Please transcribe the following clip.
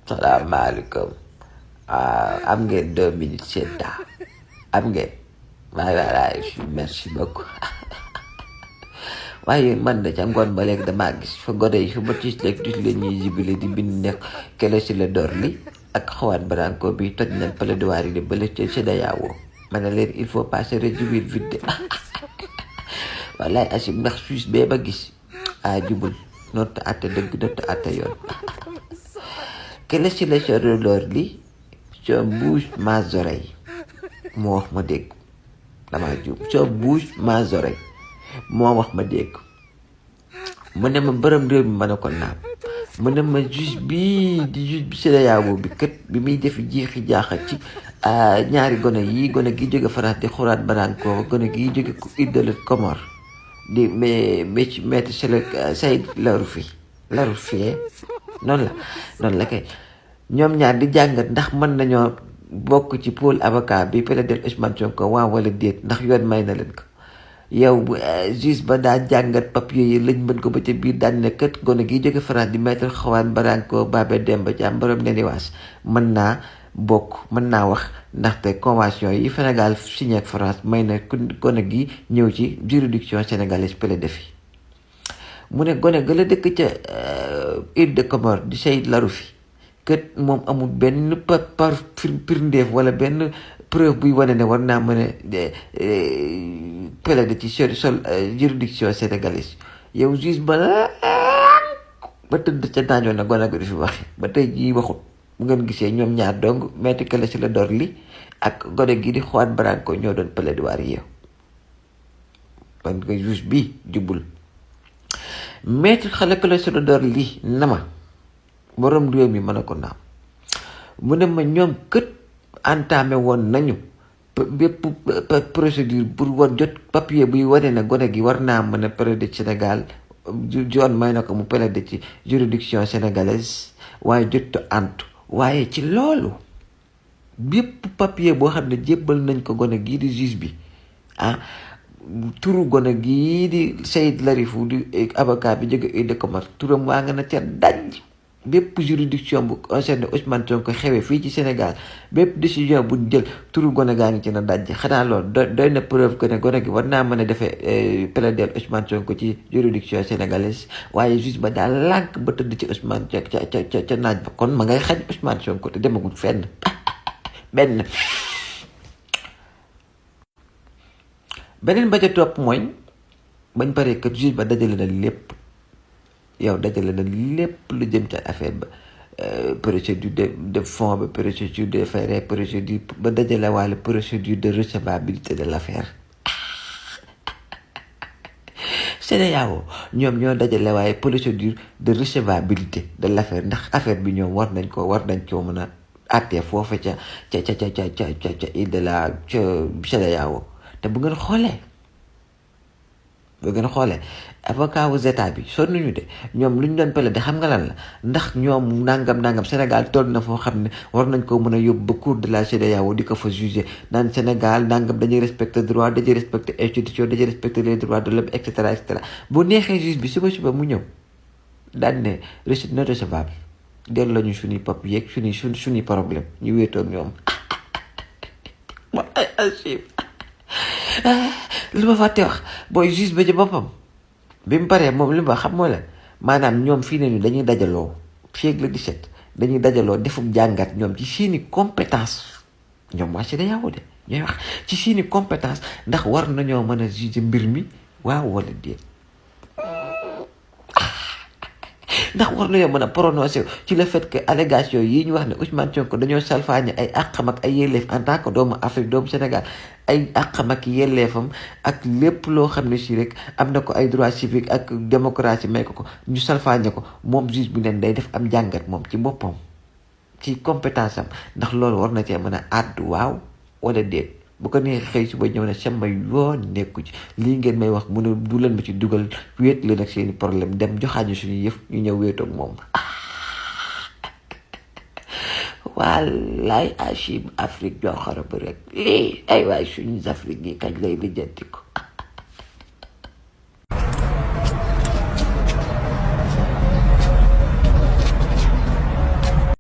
salaamaaleykum am ngeen 2 minutes seen temps am ngeen voilà merci beaucoup waaye man de ca ngoon ba léegi damaa gis fa gone yi fa ba tis leen ñuy jibile di bind nekk kele si la door li ak xawaat branco bi toj nañ plaidoirie yi di bële ca CEDEAO ma ne leen il faut pas se réjouir vite wallaay asim ndax Suisse bee ba gis jubul noot atte dëgg noot atte yoon kele si la door li soo bouge mes oreilles moo wax ma dégg damaa jub soo bouge mes oreilles moo wax ma dégg mu ne ma borom réew mi ma ne ko naam mu ne ma juge bi di juge bi CEDEAO bi kët bi muy def jeexi jaaxa ci ñaari gone gi jóge France di xuraat banaan ko gone gi jóge île de Comores di maître Saïd Laroufi noonu la kay ñoom ñaar di jàngat ndax mën nañoo bokk ci pôle avocat bi plaider Ousmane Sonko waaw wala déet ndax yoon may na leen ko yow bu juge ba daa jàngat papier yi lañ mën ko ba ca biir daan ne kët gone gi jóge France di maître xawaan baranko Babé Demba Thiam borom ngeen waas mën naa wax ndaxte convention yi Sénégal signé ak France may na gone gi ñëw ci juridiction sénégalaise plaider fi mu ne gone ga la dëkk ca île de Comores di Saïd Laroufi kët moom amul benn par firndeef wala benn preuve buy wane ne war naa mën a plaider ci juridiction sénégalaise yow juge ba tëdd ca naajoo na gone gi du fi waxe ba tey jii waxut bu ngeen gisee ñoom ñaar dong maître Kele si la door li ak gone gi di Juan Branco ñoo doon plaidoirie yow kon ko juge bi jubul maître Kele si la door li na ma borom réew mi mën a ko naam mu ne ma ñoom kët entamé woon nañu bépp procédure pour jot papier buy wane ne gone gi war naa mën a plaider Sénégal yoon may na ko mu plaider ci juridiction sénégalaise waaye jot antu waaye ci loolu bépp papier boo xam ne jébbal nañ ko gone gii di juge bi turu gone gii di Saïd Laroufi di avocat bi jóge Île de Comores turam waa nga na ca daj bépp juridiction bu concerné Ousmane Sonko xewee fii ci Sénégal bépp décision bu jël turu gone gaa ngi ci na daj xanaa loolu doy na preuve que ne gone gi war naa mën a defee plaider Ousmane Sonko ci juridiction sénégalaise waaye juge ba daal lànk ba tëdd ci Ousmane ca naaj ba kon ma ngay xañ Ousmane Sonko te demagul fenn beneen ba ca topp mooy bañ paree que juge ba dajale na lépp lu jëm ci affaire ba procédure de fond ba procédure de fait procédure ba dajale waale procédure de recevabilité de l'affaire CEDEAO ñoom ñoo dajale waaye procédure de recevabilité de l'affaire ndax affaire bi ñoom war nañ koo mën a àttee foofu ca île de la ca CEDEAO te bu ngeen xoolee avocat wu état bi sonnuñu de ñoom lu ñu doon plaider xam nga lan la ndax ñoom nangam Sénégal toll na foo xam ne war nañ ko mën a yóbbu ba cour de la CEDEAO di ko fa juger naan Sénégal nangam dañuy respecter droit dañuy respecter institution dañuy respecter les droits de l'homme et cetera bu neexee juge bi suba mu ñëw daan ne reçu non recevable delloo ñu suñuy papier yeeg suñuy problème ñu wéetoog ñoom mooy ay archive li ma fàtte wax booy juge ba ci boppam bi mu paree moom li ma xam mooy la maanaam ñoom fii ne ñu dañuy dajaloo fii ak le 17 dañuy dajaloo defum jàngat ñoom ci seeni compétence ñoom waa CEDEAO de ñooy wax ci seeni compétence ndax war nañoo mën a juger mbir mi waaw wala déet ndax war nañoo mën a prononcer ci le fait que allégation yi ñu wax ne Ousmane Sonko dañoo salfaañe ay àqam ak ay yelleef en tant que doomu Afrique doomu Sénégal ay àqam ak yelleefam ak lépp loo xam ne si rek am na ko ay droit civique ak démocratie may ko ñu salfaañe ko moom juge bi leen day def am jàngat moom ci boppam ci compétence am ndax loolu war na cee mën a àddu waaw wala déet bu ko nee xëy suba ñëw ne sama yoon nekku ci lii ngeen may wax mu ne du leen ma ci dugal wéet leen ak seeni problème dem joxaañu suñu yëf ñu ñëw wéetoog moom wallaay Achim Afrique joo xara ba rek lii ay waay suñu Afrique yi kañ lay lijjanti ko